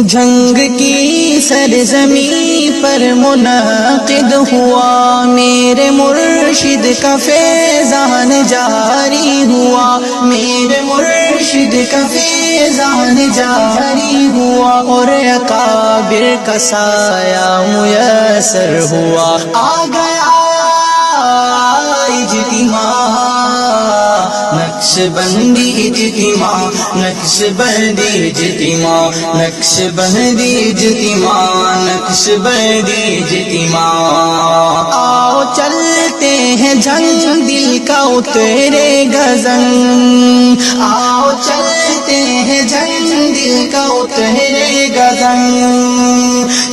جھنگ کی سرزمین پر منعقد ہوا، میرے مرشد کا فیضان جاری ہوا، میرے مرشد کا فیضان جاری ہوا، اور اکابر کا سایہ میسر ہوا۔ آ گیا اجتماع، نقشبندی اجتماع، نقشبندی اجتماع، نقشبندی اجتماع، نقشبندی اجتماع۔ آؤ چلتے ہیں جھنگ، دل کا اترے گا زنگ، آؤ چلتے ہیں جھنگ، دل کا اترے گا زنگ،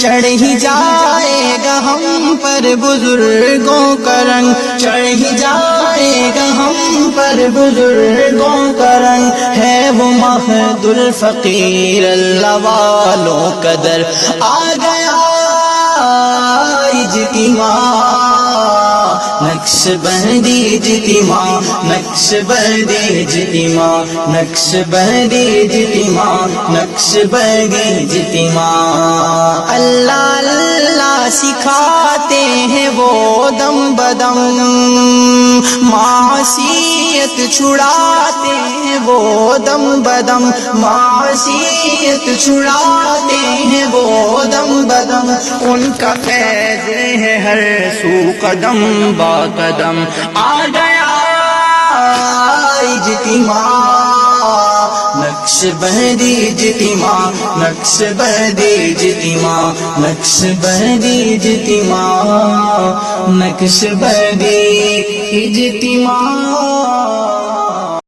چڑھ ہی جائے گا ہم پر بزرگوں کا رنگ، چڑھ ہی جائے گا ہم پر بزرگوں کا رنگ، ہے وہ مہد الفقیر اللہ والوں کا در۔ آ گیا اجتماع، نقشبندی اجتماع، نقشبندی اجتماع، نقشبندی اجتماع، نقشبندی اجتماع۔ اللہ اللہ سکھاتے ہیں وہ دم بدم، معصیت چھڑاتے ہیں وہ دم بدم، معصیت چھڑاتے ہیں وہ دم بدم، ان کا فیض ہے ہر سو قدم با قدم۔ آ گیا اجتماع، نقشبندی اجتماع، نقشبندی اجتماع، نقشبندی اجتماع، نقشبندی اجتماع۔